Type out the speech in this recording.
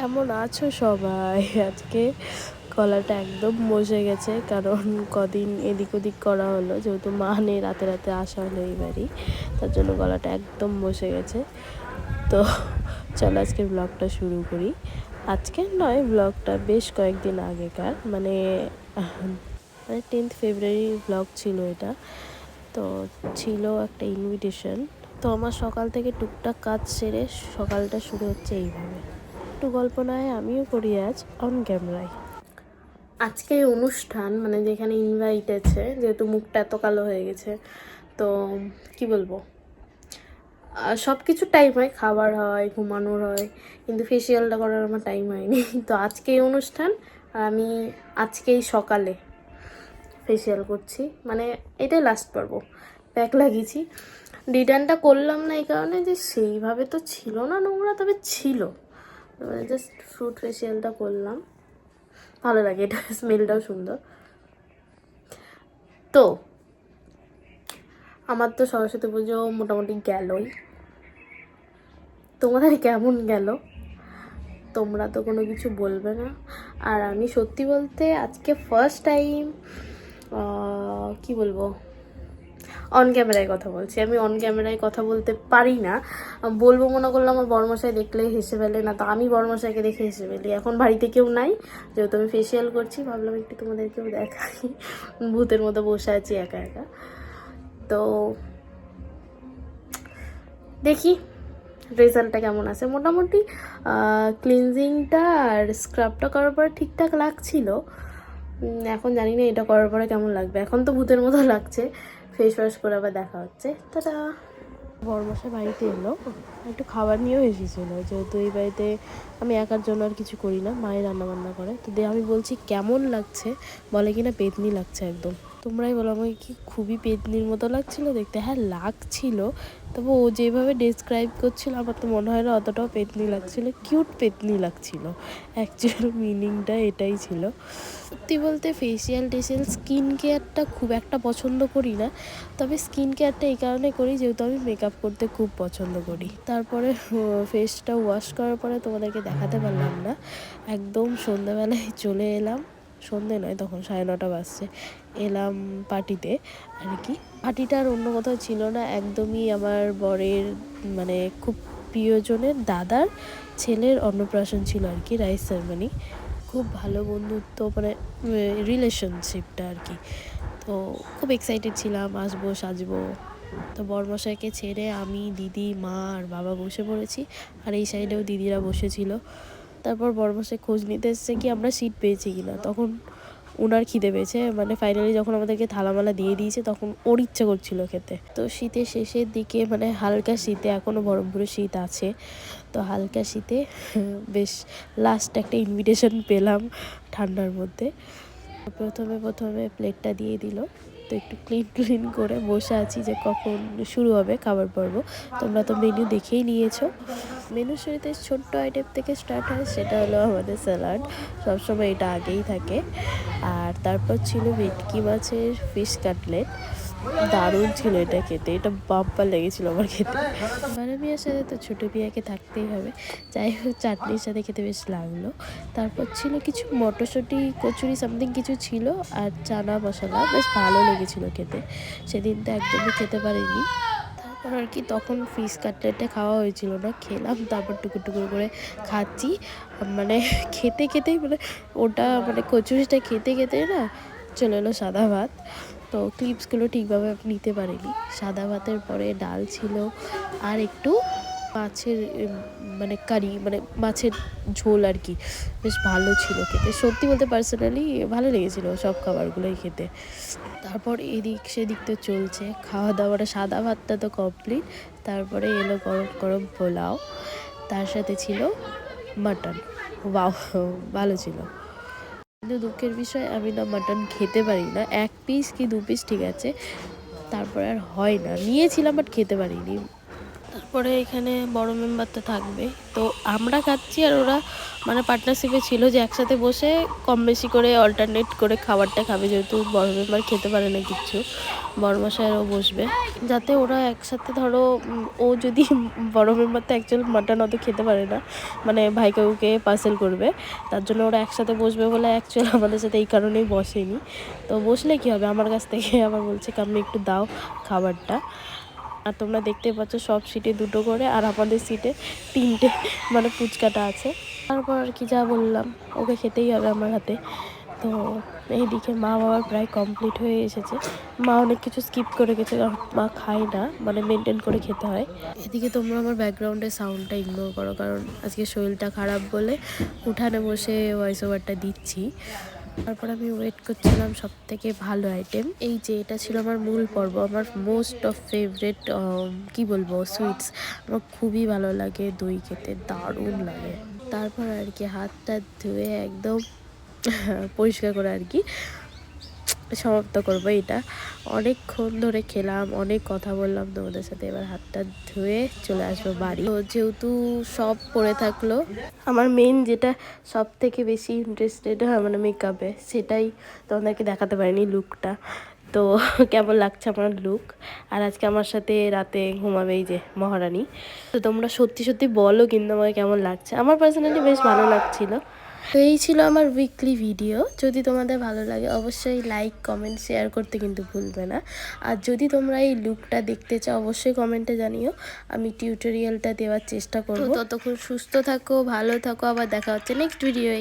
কেমন আছো সবাই? আজকে গলাটা একদম বসে গেছে, কারণ কদিন এদিক ওদিক করা হলো, যেহেতু মা নেই, রাতে রাতে আসা হলো এই বাড়ি, তার জন্য গলাটা একদম বসে গেছে। তো চলো আজকে ব্লগটা শুরু করি। আজকের নয়, ব্লগটা বেশ কয়েকদিন আগেকার, মানে 10th ফেব্রুয়ারি ব্লগ ছিল এটা। তো ছিল একটা ইনভিটেশন। তো আমার সকাল থেকে টুকটাক কাজ সেরে সকালটা শুরু হচ্ছে এইভাবে। একটু গল্প নয় আমিও করি আজ অন ক্যামেরায়। আজকে অনুষ্ঠান, মানে যেখানে ইনভাইট আছে, যেহেতু মুখটা এত কালো হয়ে গেছে, তো কি বলবো, সব কিছু টাইম হয়, খাবার হয়, ঘুমানোর হয়, কিন্তু ফেসিয়ালটা করার আমার টাইম হয়নি। তো আজকেই অনুষ্ঠান, আর আমি আজকেই সকালে ফেসিয়াল করছি, মানে এটাই লাস্ট পর্ব। প্যাক লাগিয়েছি, রিটার্নটা করলাম না এই কারণে যে সেইভাবে তো ছিল না নোংরা, তবে ছিল, জাস্ট ফ্রুট ফেসিয়ালটা করলাম। ভালো লাগে, এটা স্মেলটাও সুন্দর। তো আমার তো সরস্বতী পুজো মোটামুটি গেলই। তোমাদের কেমন গেল? তোমরা তো কোনো কিছু বলবে না। আর আমি সত্যি বলতে আজকে ফার্স্ট টাইম, কি বলবো, অন ক্যামেরায় কথা বলছি। আমি অন ক্যামেরায় কথা বলতে পারি না, বলবো মনে করলাম আমার বড়মশাই দেখলে হেসে ফেলে, না তো আমি বড়মশাইকে দেখে হেসে ফেলি। এখন বাড়িতে কেউ নাই, যেহেতু আমি ফেসিয়াল করছি, ভাবলাম একটু তোমাদেরকেও দেখাই। ভূতের মতো বসে আছি একা একা। তো দেখি রেজাল্টটা কেমন আছে। মোটামুটি ক্লিনজিংটা আর স্ক্রাবটা করার পরে ঠিকঠাক লাগছিল। এখন জানি না এটা করার পরে কেমন লাগবে। এখন তো ভূতের মতো লাগছে। ফেস ওয়াশ করে আবার দেখা হচ্ছে। টাটা। বড়মশাই বাড়িতে এলো, একটু খাবার নিয়েও এসেছিলো, যেহেতু এই বাড়িতে আমি একার জন্য আর কিছু করি না, মায়ের রান্নাবান্না করে। তো আমি বলছি কেমন লাগছে, বলে কিনা পেতনি লাগছে একদম। তোমরাই বলো আমাকে কি খুবই পেতনির মতো লাগছিল দেখতে? হ্যাঁ লাগছিল, তবে ও যেভাবে ডেসক্রাইব করছিল আমার তো মনে হয় না অতটাও পেতনি লাগছিল, কিউট পেতনি লাগছিল। অ্যাকচুয়াল মিনিংটা এটাই ছিল। সত্যি বলতে ফেসিয়াল স্কিন কেয়ারটা খুব একটা পছন্দ করি না, তবে স্কিন কেয়ারটা এই কারণে করি যেহেতু আমি মেকআপ করতে খুব পছন্দ করি। তারপরে ফেসটা ওয়াশ করার পরে তোমাদেরকে দেখাতে পারলাম না, একদম সন্ধ্যাবেলায় চলে এলাম। সন্ধে নয়, তখন 9:30 বাজছে। এলাম পার্টিতে আর কি। পার্টিটা আর অন্য কোথাও ছিল না, একদমই আমার বরের মানে খুব প্রিয়জনের দাদার ছেলের অন্নপ্রাশন ছিল আর কি, রাইস সেরেমনি। খুব ভালো বন্ধুত্ব, মানে রিলেশনশিপটা আর কি। তো খুব এক্সাইটেড ছিলাম, আসবো সাজবো। তো বরমশাইকে ছেড়ে আমি, দিদি, মা আর বাবা বসে পড়েছি, আর এই সাইডেও দিদিরা বসেছিল। তারপর বরমশাই খোঁজ নিতে এসছে কি আমরা সিট পেয়েছি কিনা। তখন ওনার খিদে পেয়েছে, মানে ফাইনালি যখন আমাদেরকে থালামালা দিয়ে দিয়েছে তখন ওর ইচ্ছে করছিল খেতে। তো শীতের শেষের দিকে, মানে হালকা শীতে, এখনও বরফপুরে শীত আছে, তো হালকা শীতে বেশ লাস্ট একটা ইনভিটেশন পেলাম ঠান্ডার মধ্যে। প্রথমে প্লেটটা দিয়ে দিল, তো একটু ক্লিন করে বসে আছি যে কখন শুরু হবে খাবার পর্ব। তোমরা তো মেনু দেখেই নিয়েছো। মেনু শুরুতে ছোট্ট আইটেম থেকে স্টার্ট হয়, সেটা হলো আমাদের স্যালাড, সবসময় এটা আগেই থাকে। আর তারপর ছিল ভেটকি মাছের ফিশ কাটলেট, দারুণ ছিল এটা খেতে, এটা বাম্পার লেগেছিল আমার খেতে। বড় বিয়ের সাথে তো ছোটো বিয়াকে থাকতেই হবে, যাই হোক চাটনির সাথে খেতে বেশ লাগলো। তারপর ছিল কিছু মটরশুঁটি কচুরি সামথিং কিছু ছিল, আর চানা মশলা, বেশ ভালো লেগেছিলো খেতে। সেদিন তো একদমই খেতে পারিনি। তারপর আর কি তখন ফিশ কাটলেটটা খাওয়া হয়েছিল না, খেলাম, তারপর টুকরো করে খাচ্ছি। মানে খেতেই মানে ওটা, মানে কচুরিটা খেতেই না চলে এলো সাদা ভাত। তো ক্লিপসগুলো ঠিকভাবে নিতে পারিনি। সাদা ভাতের পরে ডাল ছিল, আর একটু মাছের মানে কারি, মানে মাছের ঝোল আর কি, বেশ ভালো ছিল খেতে। সত্যি বলতে পার্সোনালি ভালো লেগেছিলো সব খাবারগুলোই খেতে। তারপর এদিক সেদিক তো চলছে, খাওয়া দাওয়াটা, সাদা ভাতটা তো কমপ্লিট। তারপরে এলো গরম গরম পোলাও, তার সাথে ছিল মাটন। ওয়াও, ভালো ছিল। কিন্তু দুঃখের বিষয় আমি না মাটন খেতে পারি না, 1 পিস কি 2 পিস ঠিক আছে, তারপর আর হয় না। নিয়েছিলাম বাট খেতে পারিনি। তারপরে এখানে বড় মেম্বারটা থাকবে, তো আমরা খাচ্ছি আর ওরা মানে পার্টনারশিপে ছিল যে একসাথে বসে কম বেশি করে অল্টারনেট করে খাবারটা খাবে, যেহেতু বড় মেম্বার খেতে পারে না কিচ্ছু, বড় মশাইরাও বসবে যাতে ওরা একসাথে ধরো ও যদি বড় মেম্বার তো অ্যাকচুয়াল মাটন অত খেতে পারে না, মানে ভাই কাকুকে পার্সেল করবে, তার জন্য ওরা একসাথে বসবে বলে অ্যাকচুয়াল আমাদের সাথে এই কারণেই বসেনি। তো বসলে কী হবে, আমার কাছ থেকে আবার বলছে কাম্মি একটু দাও খাবারটা। আর তোমরা দেখতে পাচ্ছ সব সিটে 2টো করে, আর আমাদের সিটে 3টে মানে ফুচকাটা আছে। তারপর আর কি যা বললাম, ওকে খেতেই হবে আমার হাতে। তো এইদিকে মা বাবার প্রায় কমপ্লিট হয়ে এসেছে, মা অনেক কিছু স্কিপ করে গেছে কারণ মা খায় না, মানে মেনটেন করে খেতে হয়। এদিকে তোমরা আমার ব্যাকগ্রাউন্ডের সাউন্ডটা ইগনোর করো, কারণ আজকে শরীরটা খারাপ বলে উঠানে বসে ভয়েস ওভারটা দিচ্ছি। তারপর আমি ওয়েট করছিলাম সব থেকে ভালো আইটেম, এই যে এটা ছিল আমার মূল পর্ব, আমার মোস্ট অফ ফেভারেট কি বলবো সুইটস, আমার খুবই ভালো লাগে, দই খেতে দারুণ লাগে। তারপর আর কি হাতটা ধুয়ে একদম পরিষ্কার করে আর কি সমাপ্ত করবো এটা। অনেকক্ষণ ধরে খেলাম, অনেক কথা বললাম তোমাদের সাথে, এবার হাতটা ধুয়ে চলে আসবো বাড়ি। তো যেহেতু সব পড়ে থাকলো, আমার মেন যেটা সব থেকে বেশি ইন্টারেস্টেড মানে মেকআপে, সেটাই তোমাদেরকে দেখাতে পারিনি, লুকটা। তো কেমন লাগছে আমার লুক, আর আজকে আমার সাথে রাতে ঘুমাবে এই যে মহারানী। তো তোমরা সত্যি সত্যি বলো কিন্তু আমাকে কেমন লাগছে, আমার পার্সোনালি বেশ ভালো লাগছিলো। তো এই ছিল আমার উইকলি ভিডিও, যদি তোমাদের ভালো লাগে অবশ্যই লাইক কমেন্ট শেয়ার করতে কিন্তু ভুলবে না। আর যদি তোমরা এই লুকটা দেখতে চাও অবশ্যই কমেন্টে জানিও, আমি টিউটোরিয়ালটা দেওয়ার চেষ্টা করব। ততক্ষণ সুস্থ থাকো, ভালো থাকো, আবার দেখা হচ্ছে নেক্সট ভিডিওয়।